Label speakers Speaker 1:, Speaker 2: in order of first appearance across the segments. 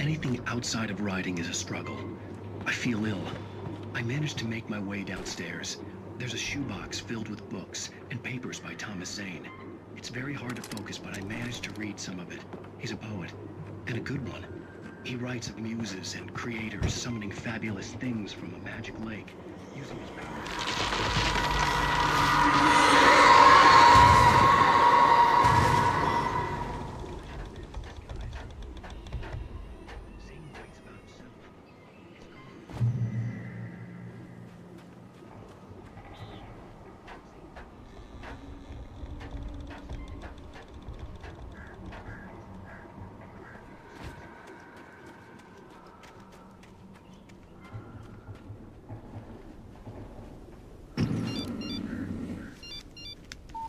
Speaker 1: Anything outside of writing is a struggle. I feel ill. I managed to make my way downstairs. There's a shoebox filled with books and papers by Thomas Zane. It's very hard to focus, but I managed to read some of it. He's a poet, and a good one. He writes of muses and creators summoning fabulous things from a magic lake, using his power.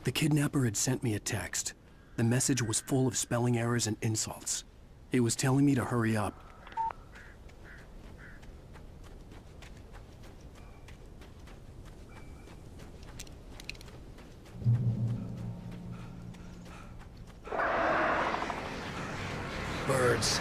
Speaker 2: The kidnapper had sent me a text. The message was full of spelling errors and insults. He was telling me to hurry up. Birds.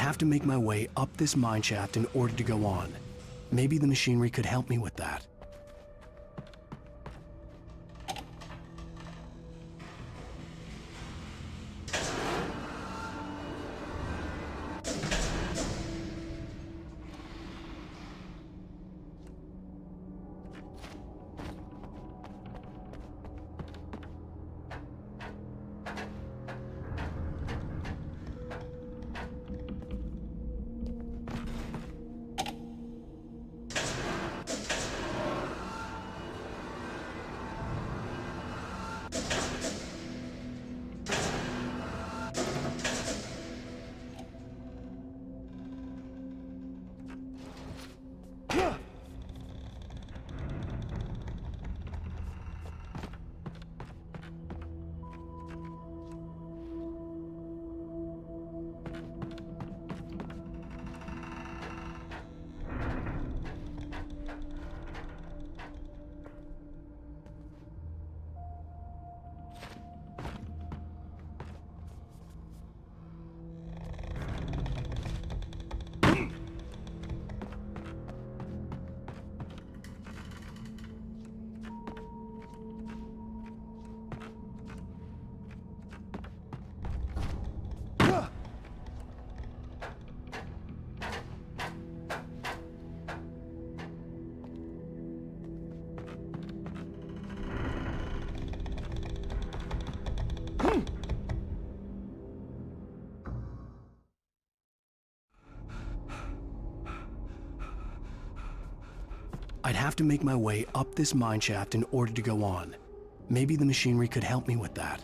Speaker 2: have to make my way up this mine shaft in order to go on. Maybe the machinery could help me with that. I'd have to make my way up this mine shaft in order to go on. Maybe the machinery could help me with that.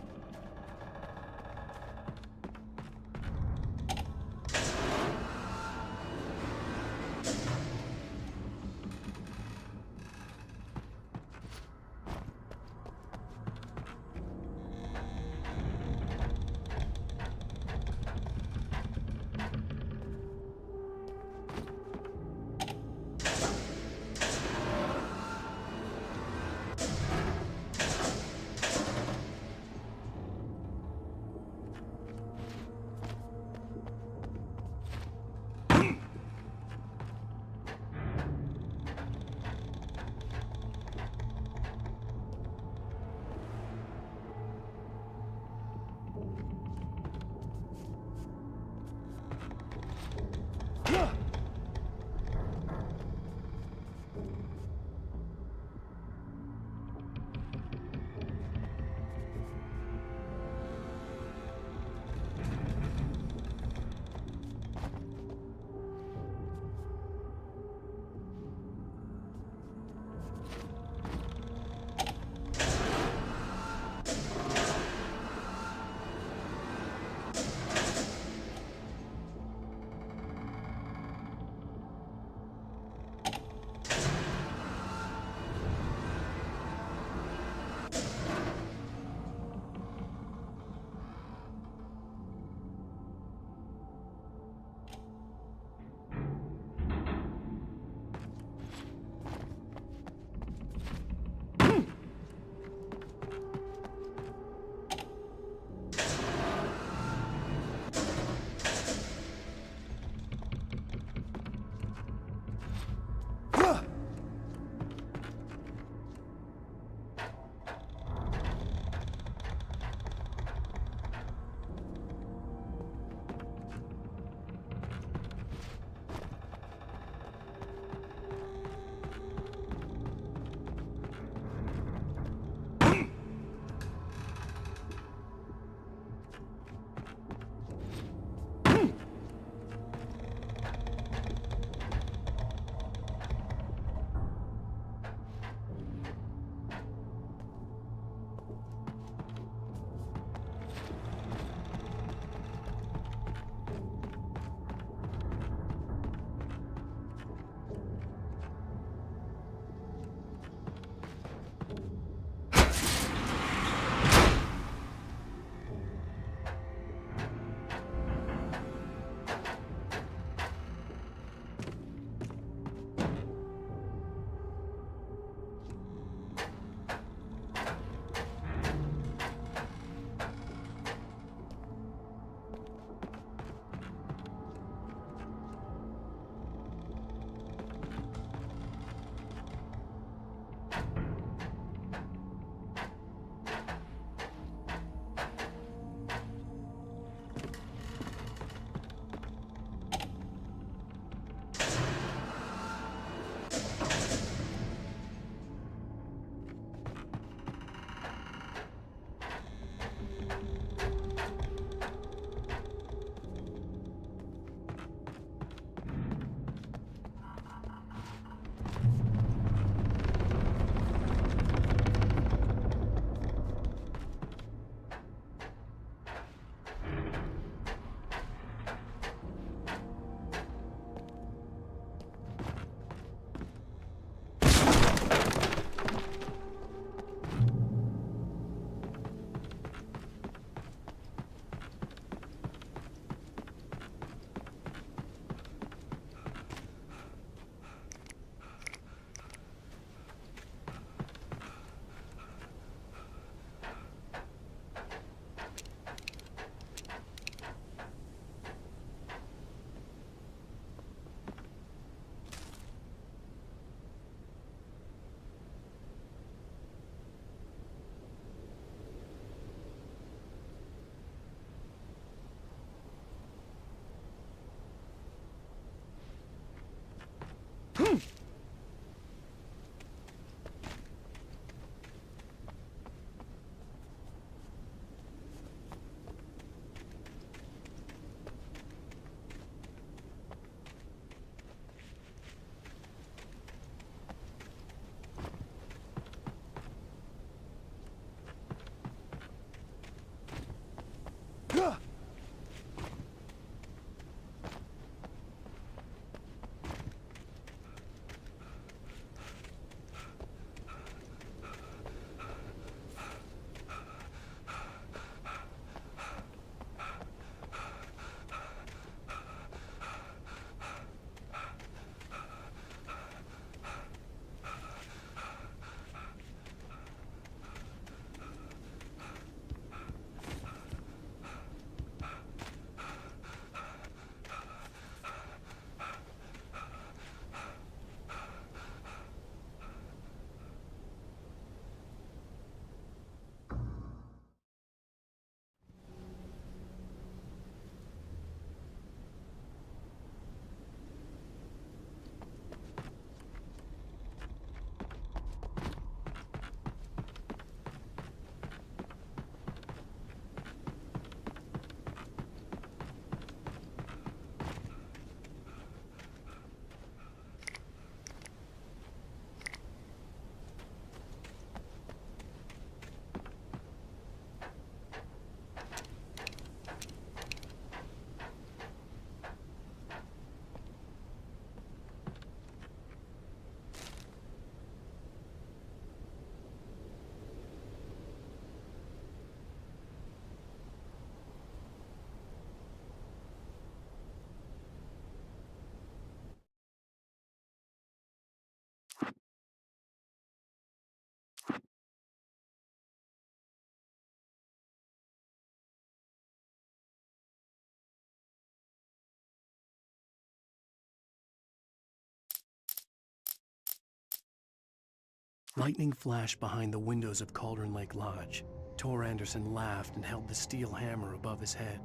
Speaker 2: Lightning flashed behind the windows of Cauldron Lake Lodge. Tor Anderson laughed and held the steel hammer above his head.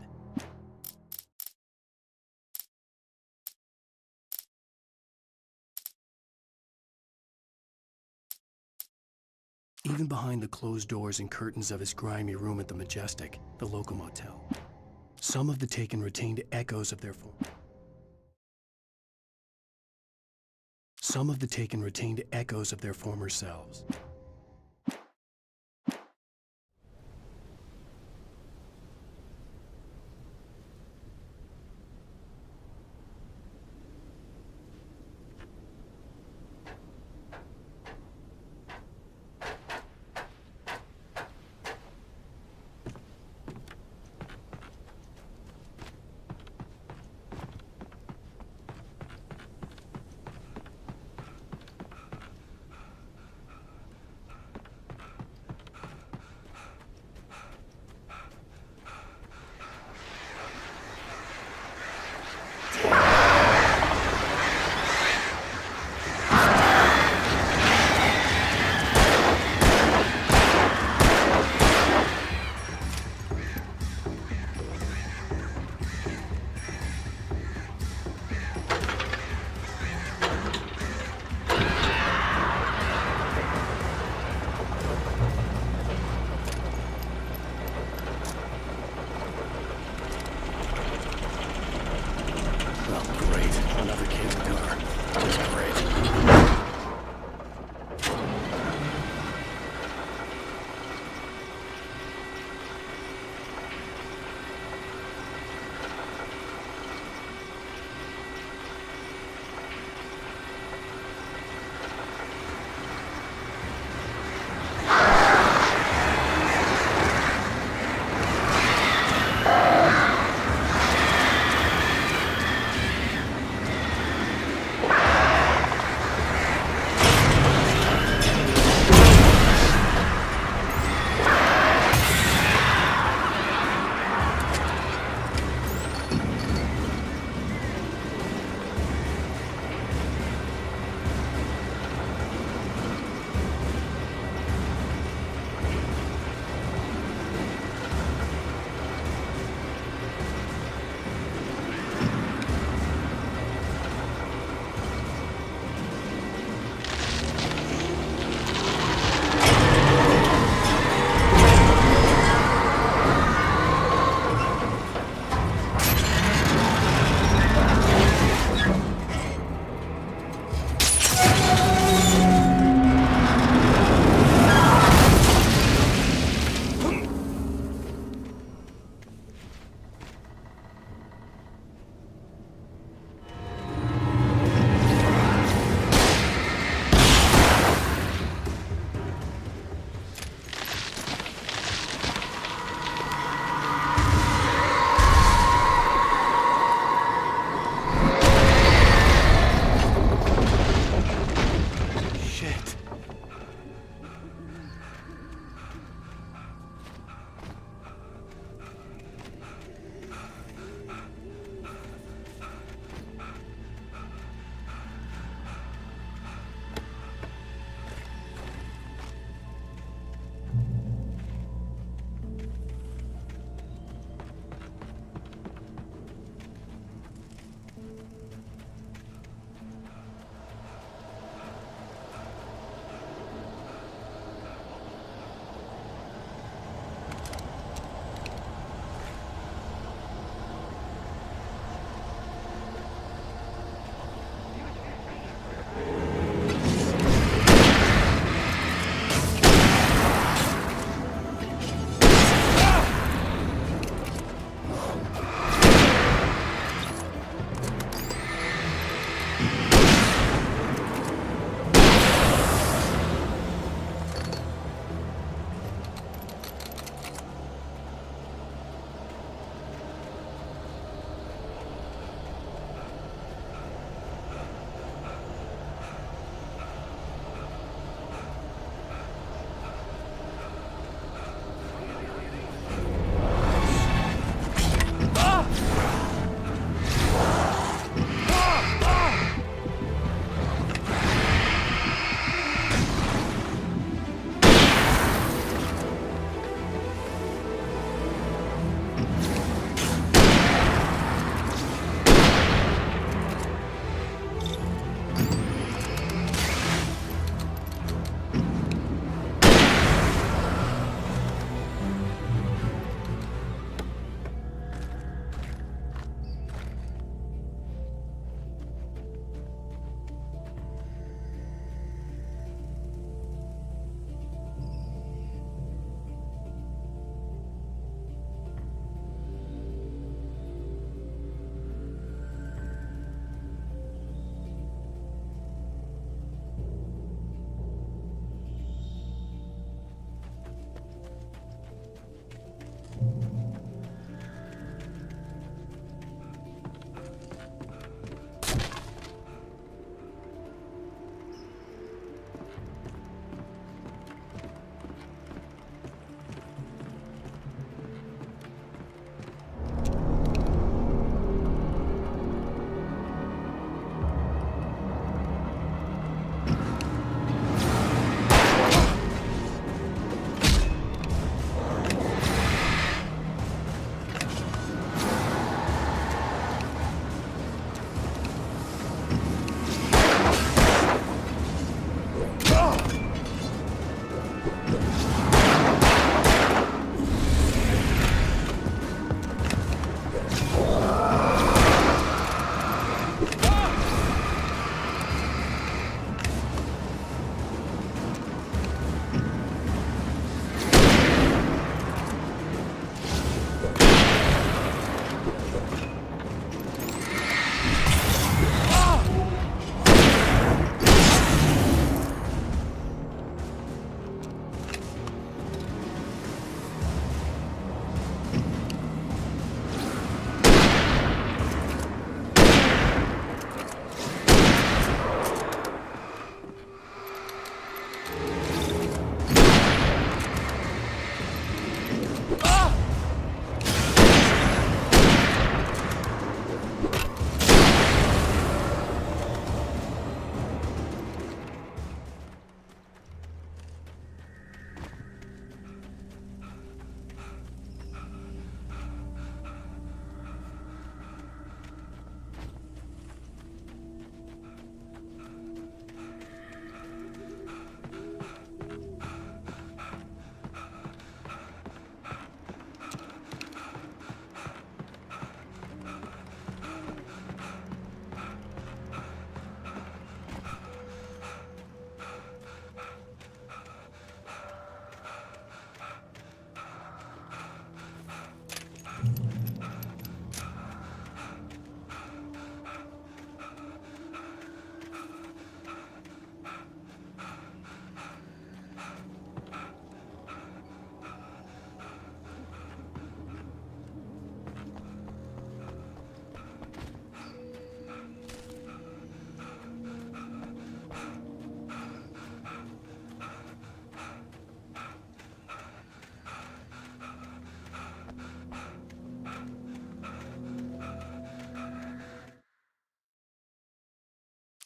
Speaker 2: Even behind the closed doors and curtains of his grimy room at the Majestic, the local motel, some of the Taken retained echoes of their former selves.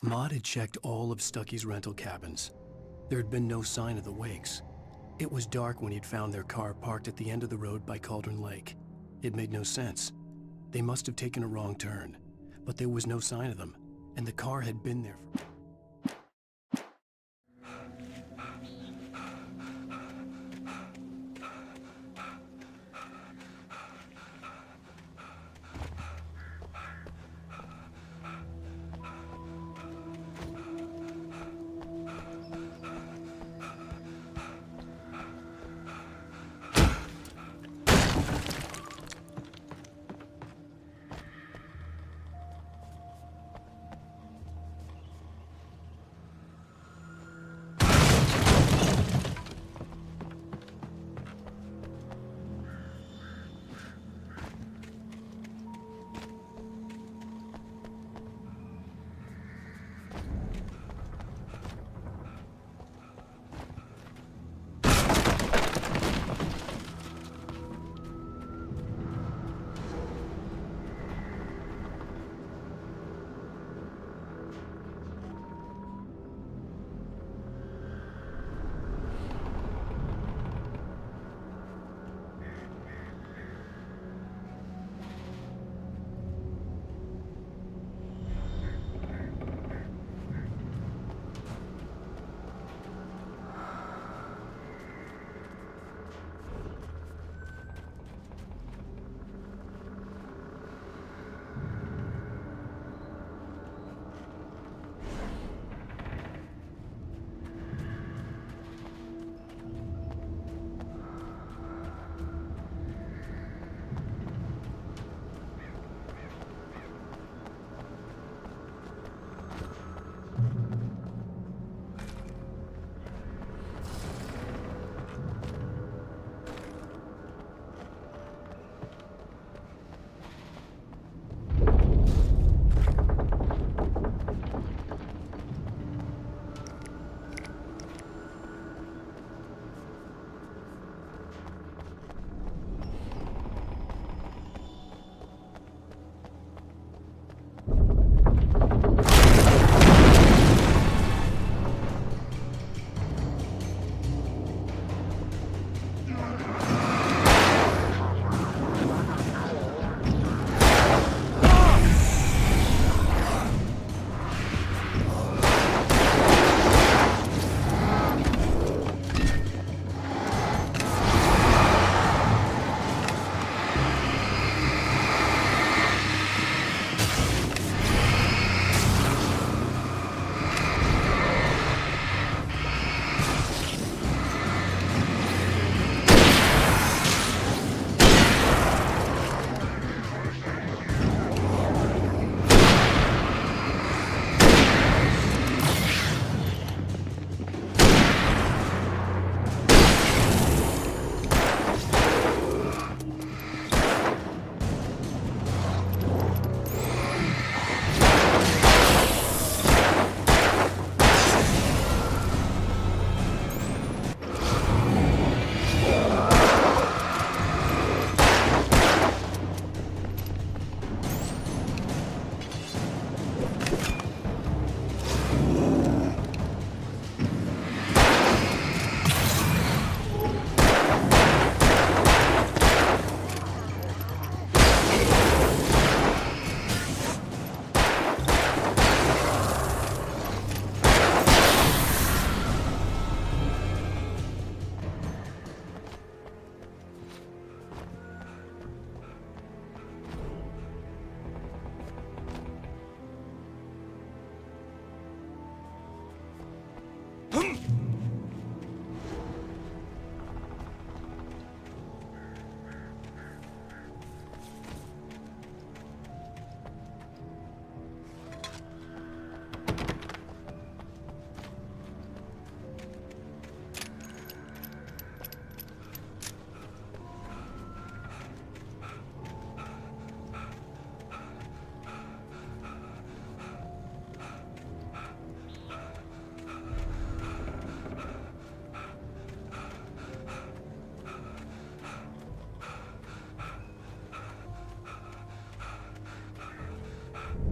Speaker 2: Maud had checked all of Stucky's rental cabins. There had been no sign of the Wakes. It was dark when he'd found their car parked at the end of the road by Cauldron Lake. It made no sense. They must have taken a wrong turn, but there was no sign of them, and the car had been there for...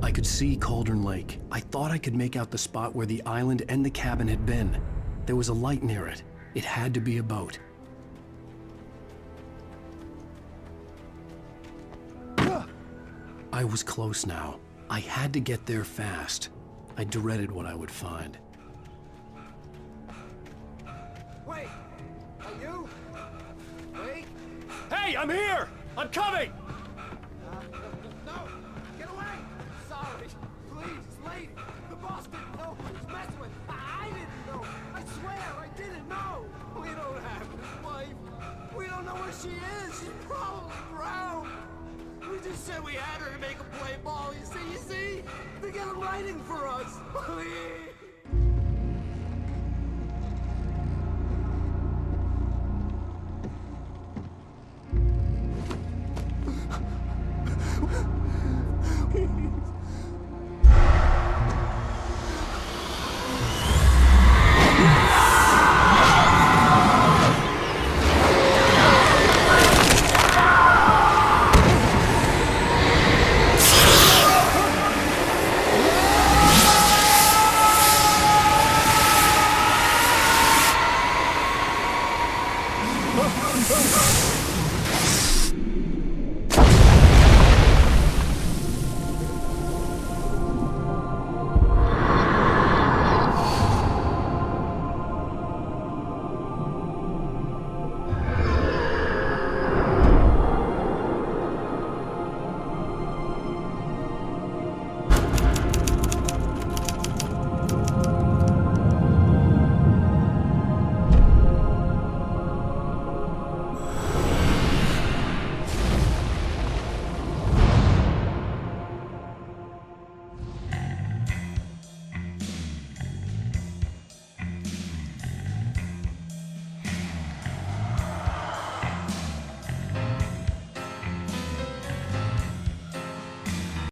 Speaker 2: I could see Cauldron Lake. I thought I could make out the spot where the island and the cabin had been. There was a light near it. It had to be a boat. I was close now. I had to get there fast. I dreaded what I would find.
Speaker 3: Wait! Are you? Wait!
Speaker 4: Hey, I'm here! I'm coming!
Speaker 3: No! Get away! Sorry! Please, lady! The boss didn't know who he was messing with! I didn't know! I swear I didn't know! We don't have his wife! We don't know where she is! She's probably drowned! We just said we had her to make a play ball, you see? To get a lighting for us! Please!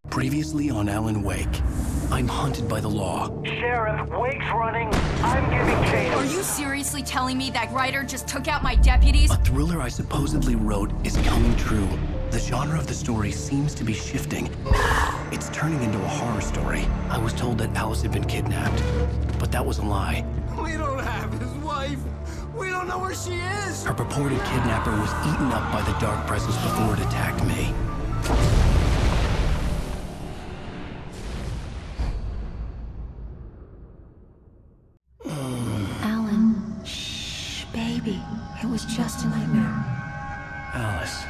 Speaker 2: Previously on Alan Wake, I'm hunted by the law.
Speaker 5: Sheriff, Wake's running. I'm giving chase.
Speaker 6: Are you seriously telling me that Ryder just took out my deputies?
Speaker 2: A thriller I supposedly wrote is coming true. The genre of the story seems to be shifting. It's turning into a horror story. I was told that Alice had been kidnapped, but that was a lie.
Speaker 3: We don't have his wife! We don't know where she is!
Speaker 2: Her purported kidnapper was eaten up by the dark presence before it attacked me.
Speaker 7: Alan, shh, baby. It was just a nightmare.
Speaker 2: Alice.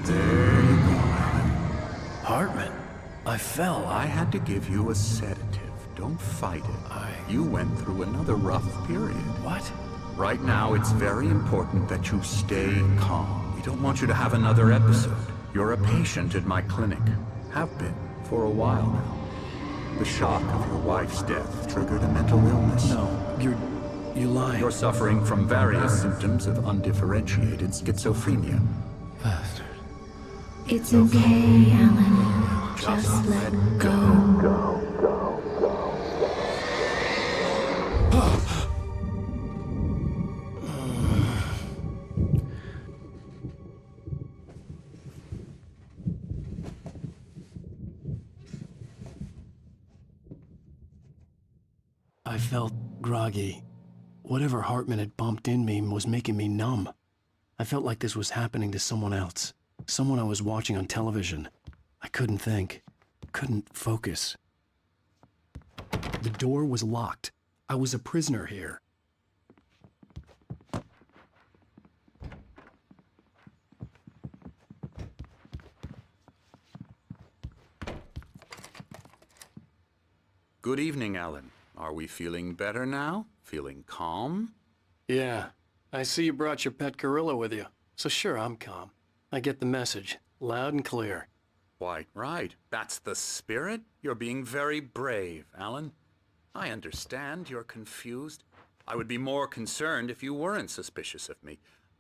Speaker 8: There you go, Alan.
Speaker 2: Hartman. I fell.
Speaker 8: I had to give you a sedative. Don't fight it. You went through another rough period.
Speaker 2: What?
Speaker 8: Right now, it's very important that you stay calm. We don't want you to have another episode. You're a patient at my clinic. Have been for a while now. The shock of your wife's death triggered a mental illness.
Speaker 2: No, you're lying.
Speaker 8: You're suffering from various symptoms of undifferentiated schizophrenia.
Speaker 2: Bastard.
Speaker 7: It's okay, Alan. Just let go.
Speaker 2: I felt groggy. Whatever Hartman had pumped in me was making me numb. I felt like this was happening to someone else. Someone I was watching on television. I couldn't think. Couldn't focus. The door was locked. I was a prisoner here.
Speaker 8: Good evening, Alan. Are we feeling better now? Feeling calm?
Speaker 2: Yeah. I see you brought your pet gorilla with you. So sure, I'm calm. I get the message. Loud and clear.
Speaker 8: Quite right. That's the spirit. You're being very brave, Alan. I understand you're confused. I would be more concerned if you weren't suspicious of me.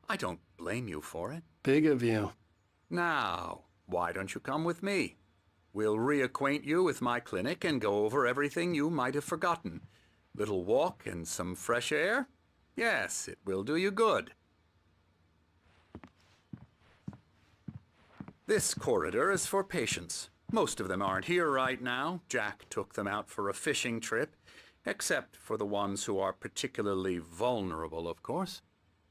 Speaker 8: I don't blame you for it.
Speaker 2: Big of you.
Speaker 8: Now, why don't you come with me? We'll reacquaint you with my clinic and go over everything you might have forgotten. Little walk and some fresh air? Yes, it will do you good. This corridor is for patients. Most of them aren't here right now. Jack took them out for a fishing trip, except for the ones who are particularly vulnerable, of course.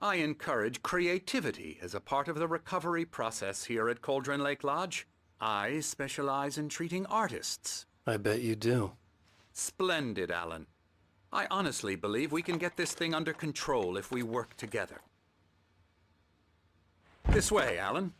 Speaker 8: I encourage creativity as a part of the recovery process here at Cauldron Lake Lodge. I specialize in treating artists.
Speaker 2: I bet you do.
Speaker 8: Splendid, Alan. I honestly believe we can get this thing under control if we work together. This way, Alan.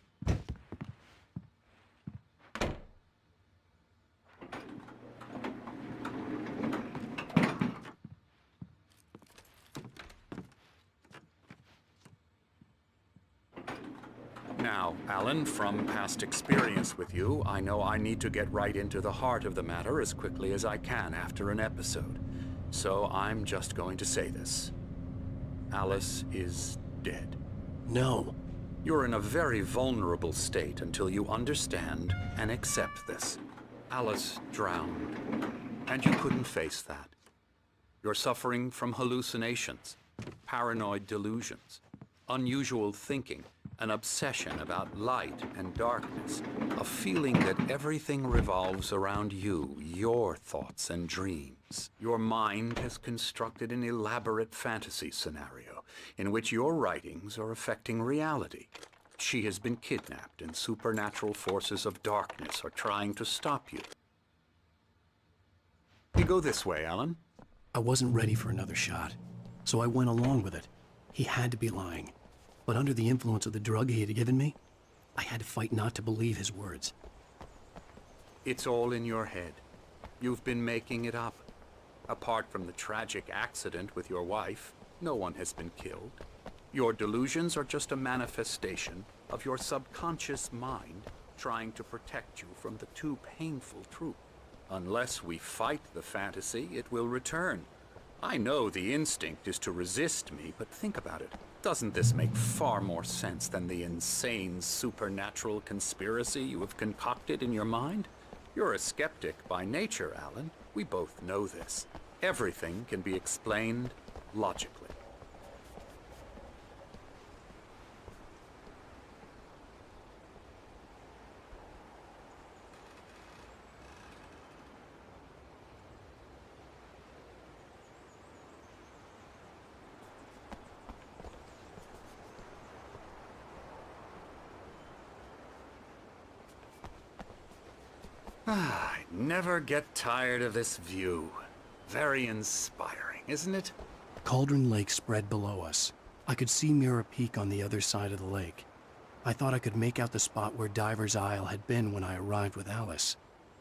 Speaker 8: Now, Alan, from past experience with you, I know I need to get right into the heart of the matter as quickly as I can after an episode. So I'm just going to say this. Alice is dead.
Speaker 2: No.
Speaker 8: You're in a very vulnerable state until you understand and accept this. Alice drowned, and you couldn't face that. You're suffering from hallucinations, paranoid delusions, unusual thinking, an obsession about light and darkness, a feeling that everything revolves around you, your thoughts and dreams. Your mind has constructed an elaborate fantasy scenario in which your writings are affecting reality. She has been kidnapped and supernatural forces of darkness are trying to stop you. You go this way, Alan.
Speaker 2: I wasn't ready for another shot, so I went along with it. He had to be lying. But under the influence of the drug he had given me, I had to fight not to believe his words.
Speaker 8: It's all in your head. You've been making it up. Apart from the tragic accident with your wife, no one has been killed. Your delusions are just a manifestation of your subconscious mind trying to protect you from the too painful truth. Unless we fight the fantasy, it will return. I know the instinct is to resist me, but think about it. Doesn't this make far more sense than the insane supernatural conspiracy you have concocted in your mind? You're a skeptic by nature, Alan. We both know this. Everything can be explained logically. I never get tired of this view. Very inspiring, isn't it?
Speaker 2: Cauldron Lake spread below us. I could see Mirror Peak on the other side of the lake. I thought I could make out the spot where Diver's Isle had been when I arrived with Alice.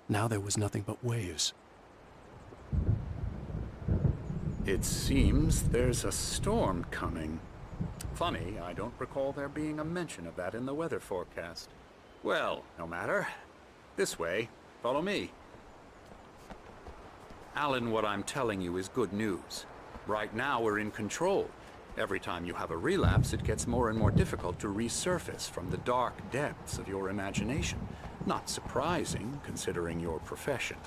Speaker 2: Now there was nothing but waves.
Speaker 8: It seems there's a storm coming. Funny, I don't recall there being a mention of that in the weather forecast. Well, no matter. This way. Follow me. Alan, what I'm telling you is good news. Right now, we're in control. Every time you have a relapse, it gets more and more difficult to resurface from the dark depths of your imagination. Not surprising, considering your profession.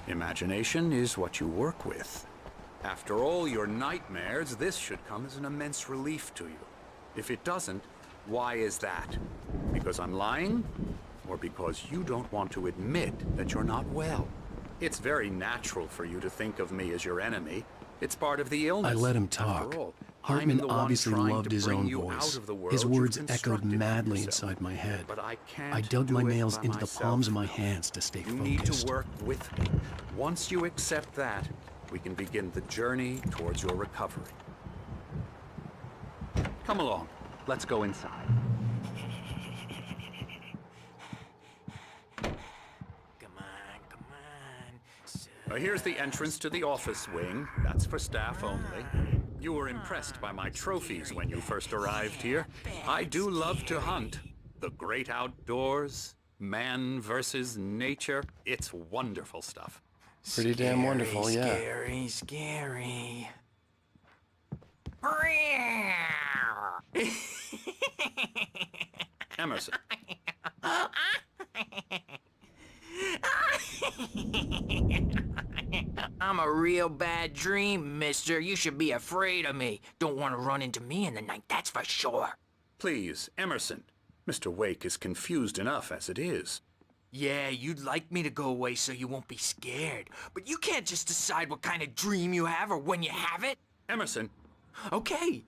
Speaker 8: Imagination is what you work with. After all your nightmares, this should come as an immense relief to you. If it doesn't, why is that? Because I'm lying? Or because you don't want to admit that you're not well? It's very natural for you to think of me as your enemy. It's part of the illness.
Speaker 2: I let him talk.
Speaker 8: After all,
Speaker 2: Hartman
Speaker 8: I'm the one
Speaker 2: obviously
Speaker 8: trying
Speaker 2: loved
Speaker 8: to
Speaker 2: his
Speaker 8: bring
Speaker 2: own
Speaker 8: you
Speaker 2: voice.
Speaker 8: out of the world
Speaker 2: His
Speaker 8: you've
Speaker 2: words echoed
Speaker 8: constructed for
Speaker 2: madly
Speaker 8: yourself.
Speaker 2: inside my head.
Speaker 8: But I can't
Speaker 2: I dug
Speaker 8: do
Speaker 2: my
Speaker 8: it
Speaker 2: nails
Speaker 8: by
Speaker 2: into the
Speaker 8: myself.
Speaker 2: palms of my hands to stay
Speaker 8: You
Speaker 2: focused.
Speaker 8: need to work with me. Once you accept that, we can begin the journey towards your recovery. Come along. Let's go inside. Here's the entrance to the office wing. That's for staff only. You were impressed by my trophies when you first arrived here. I do love to hunt. The great outdoors, man versus nature. It's wonderful stuff.
Speaker 2: Pretty damn wonderful, yeah.
Speaker 3: Scary, scary.
Speaker 8: Emerson.
Speaker 9: I'm a real bad dream, mister. You should be afraid of me. Don't want to run into me in the night, that's for sure.
Speaker 8: Please, Emerson. Mr. Wake is confused enough as it is.
Speaker 9: Yeah, you'd like me to go away so you won't be scared. But you can't just decide what kind of dream you have or when you have it.
Speaker 8: Emerson,
Speaker 9: Okay.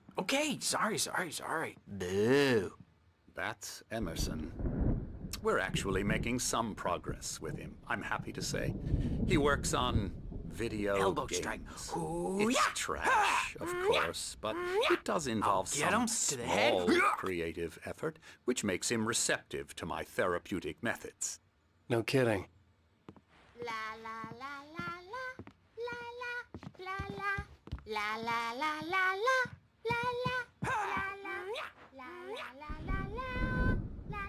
Speaker 9: Sorry. Boo.
Speaker 8: that's Emerson. We're actually making some progress with him, I'm happy to say. He works on video
Speaker 9: Elbow
Speaker 8: games.
Speaker 9: strike.
Speaker 8: It's
Speaker 9: Hoo-yah!
Speaker 8: trash, of course, but it does involve
Speaker 9: Get
Speaker 8: some
Speaker 9: him to the head.
Speaker 8: small creative effort, which makes him receptive to my therapeutic methods.
Speaker 2: No kidding.
Speaker 7: La la la la la la la la la la la la la la la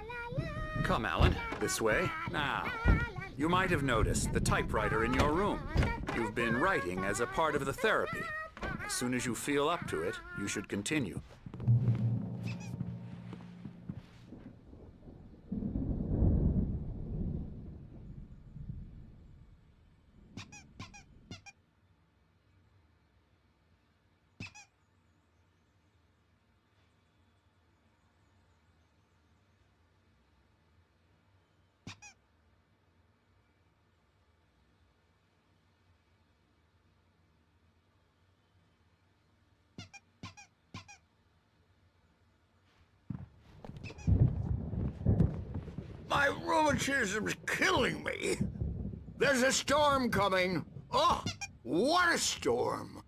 Speaker 7: la la.
Speaker 8: Come, Alan, this way. Now, you might have noticed the typewriter in your room. You've been writing as a part of the therapy. As soon as you feel up to it, you should continue.
Speaker 3: My rheumatism's killing me. There's a storm coming. Oh, what a storm.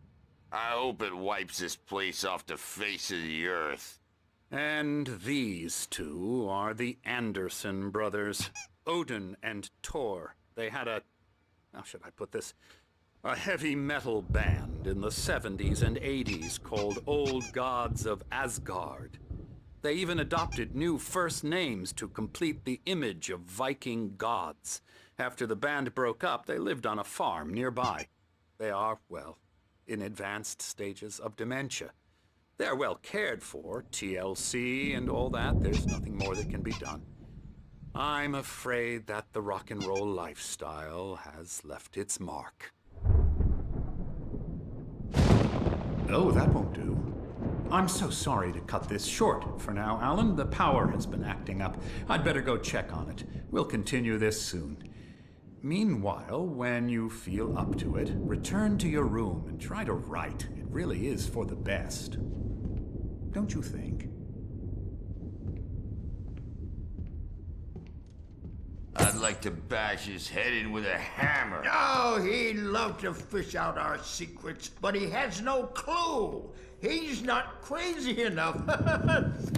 Speaker 10: I hope it wipes this place off the face of the earth.
Speaker 8: And these two are the Anderson brothers, Odin and Tor. They had how should I put this? A heavy metal band in the 70s and 80s called Old Gods of Asgard. They even adopted new first names to complete the image of Viking gods. After the band broke up, they lived on a farm nearby. They are, well, in advanced stages of dementia. They're well cared for, TLC and all that. There's nothing more that can be done. I'm afraid that the rock and roll lifestyle has left its mark. Oh, that won't do. I'm so sorry to cut this short for now, Alan. The power has been acting up. I'd better go check on it. We'll continue this soon. Meanwhile, when you feel up to it, return to your room and try to write. It really is for the best. Don't you think?
Speaker 10: I'd like to bash his head in with a hammer.
Speaker 3: Oh, he'd love to fish out our secrets, but he has no clue. He's not crazy enough.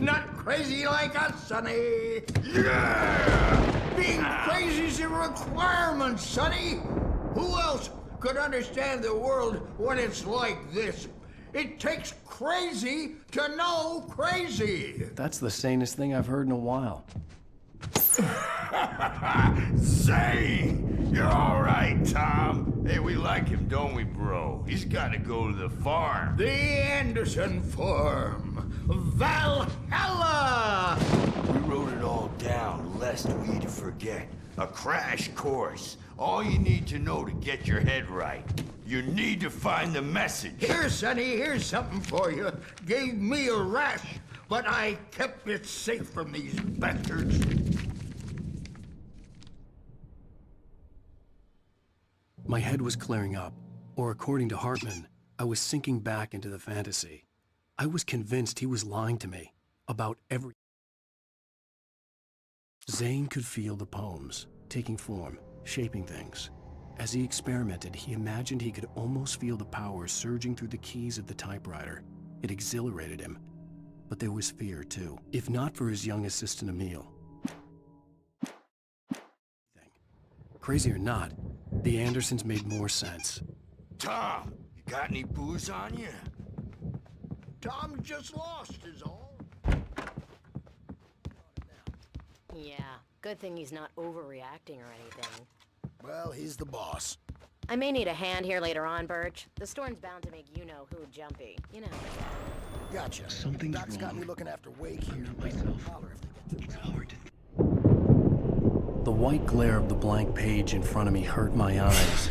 Speaker 3: Not crazy like us, Sonny. Yeah! Being crazy's a requirement, Sonny. Who else could understand the world when it's like this? It takes crazy to know crazy.
Speaker 2: That's the sanest thing I've heard in a while.
Speaker 10: Zane! You're all right, Tom. Hey, we like him, don't we, bro? He's got to go to the farm.
Speaker 3: The Anderson Farm. Valhalla!
Speaker 10: We wrote it all down, lest we'd forget. A crash course. All you need to know to get your head right. You need to find the message.
Speaker 3: Here, Sonny, here's something for you. Gave me a rash, but I kept it safe from these bastards.
Speaker 2: My head was clearing up, or according to Hartman, I was sinking back into the fantasy. I was convinced he was lying to me about every... Zane could feel the poems, taking form, shaping things. As he experimented, he imagined he could almost feel the power surging through the keys of the typewriter. It exhilarated him. But there was fear, too. If not for his young assistant, Emil. Crazy or not, the Andersons made more sense.
Speaker 10: Tom, you got any booze on you?
Speaker 3: Tom just lost is all.
Speaker 11: Yeah, good thing he's not overreacting or anything.
Speaker 3: Well, he's the boss.
Speaker 11: I may need a hand here later on, Birch. The storm's bound to make you-know-who jumpy, you know.
Speaker 3: Gotcha.
Speaker 1: Something's
Speaker 3: Doc's got me
Speaker 1: wrong.
Speaker 3: looking after Wake here.
Speaker 1: Not myself.
Speaker 3: Holler if they get
Speaker 1: It's
Speaker 3: too
Speaker 1: hard to...
Speaker 2: The white glare of the blank page in front of me hurt my eyes.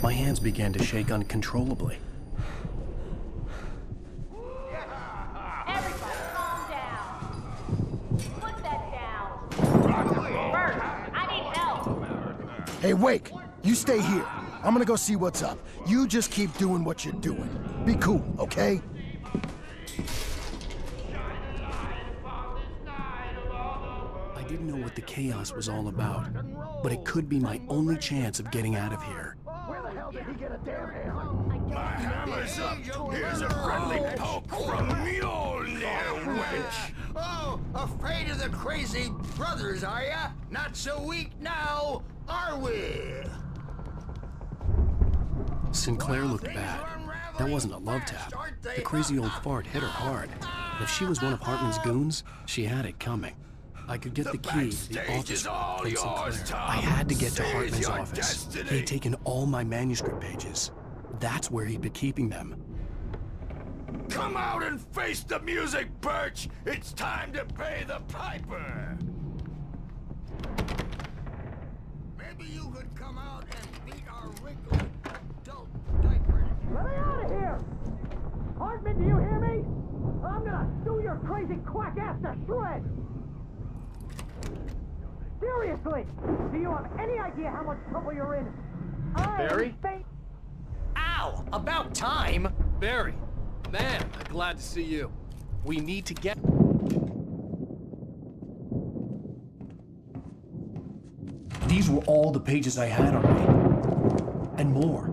Speaker 2: My hands began to shake uncontrollably.
Speaker 11: Everybody calm down. Put that down.
Speaker 3: Hey, Wake, you stay here. I'm gonna go see what's up. You just keep doing what you're doing. Be cool, okay?
Speaker 2: I didn't know what the chaos was all about, but it could be my only chance of getting out of here.
Speaker 3: Where the hell did he get a damn hammer?
Speaker 10: My hammer's up. Here's a friendly poke from Mjolnir, wench.
Speaker 12: Oh, afraid of the crazy brothers, are ya? Not so weak now, are we?
Speaker 2: Sinclair looked bad. That wasn't a love tap. The crazy old fart hit her hard. If she was one of Hartman's goons, she had it coming. I could get the key to the office from Sinclair. I had to get to Hartman's office. He had taken all my manuscript pages. That's where he'd been keeping them.
Speaker 10: Come out and face the music, Birch! It's time to pay the piper!
Speaker 12: Maybe you could come out and beat our wrinkled adult diapers.
Speaker 3: Let me out of here! Hartman, do you hear me? I'm gonna sue your crazy quack ass to shreds! Seriously! Do you have any idea how much trouble you're in?
Speaker 4: Barry?
Speaker 9: Ow! About time!
Speaker 4: Barry, man, I'm glad to see you. We need to get...
Speaker 2: These were all the pages I had on me. And more.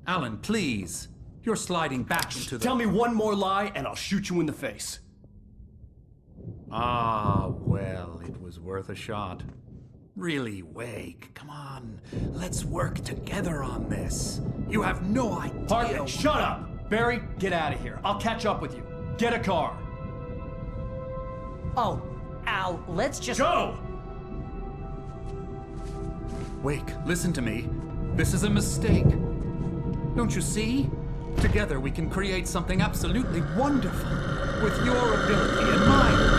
Speaker 8: Alan, please. You're sliding back into the...
Speaker 4: Tell me one more lie and I'll shoot you in the face.
Speaker 8: Ah, well, it was worth a shot. Really, Wake, come on. Let's work together on this. You have no idea...
Speaker 4: Hartman, shut up! Barry, get out of here. I'll catch up with you. Get a car.
Speaker 9: Oh, Al, let's just...
Speaker 4: Go!
Speaker 8: Wake, listen to me. This is a mistake. Don't you see? Together we can create something absolutely wonderful. With your ability and mine.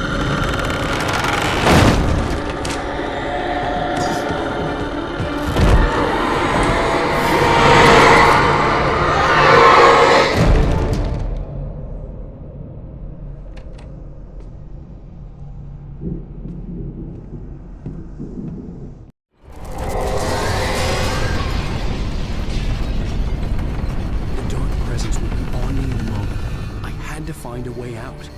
Speaker 2: Find a way out.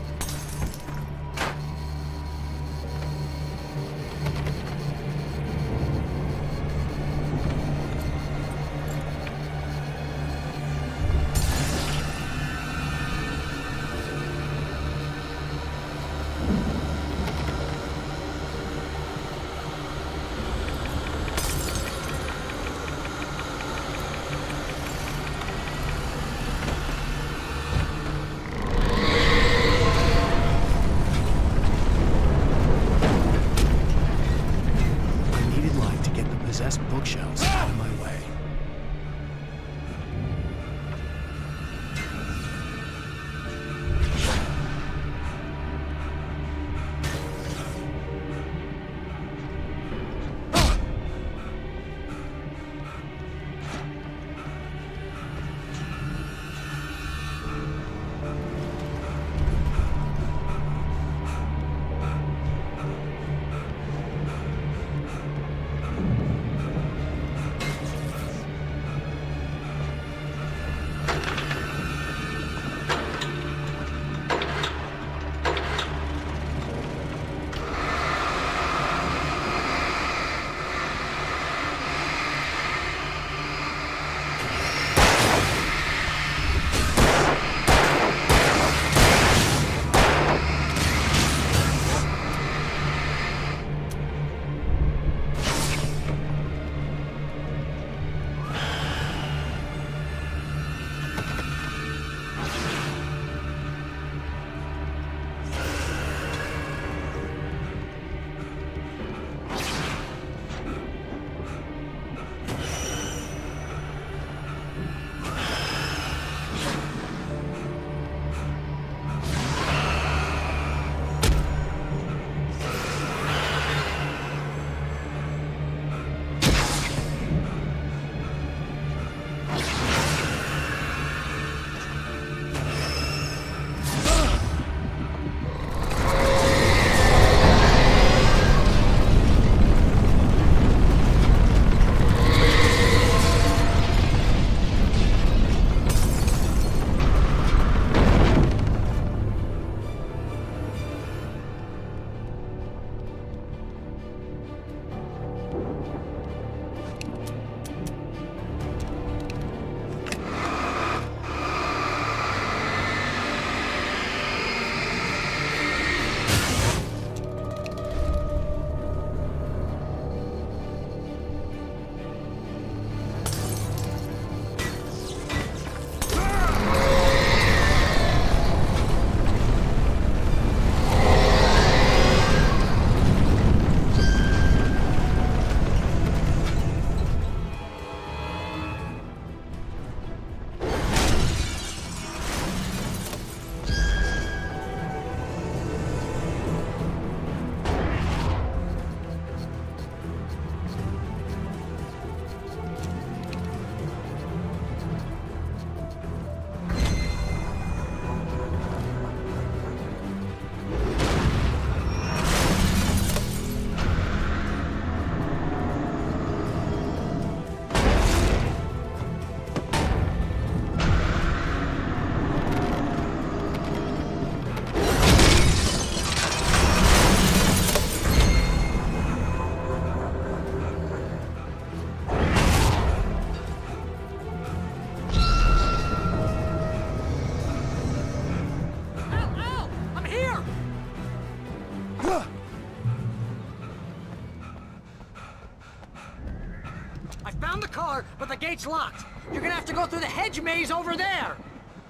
Speaker 3: I found the car, but the gate's locked. You're gonna have to go through the hedge maze over there.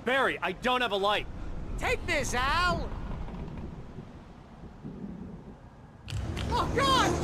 Speaker 4: Barry, I don't have a light.
Speaker 3: Take this, Al. Oh, God!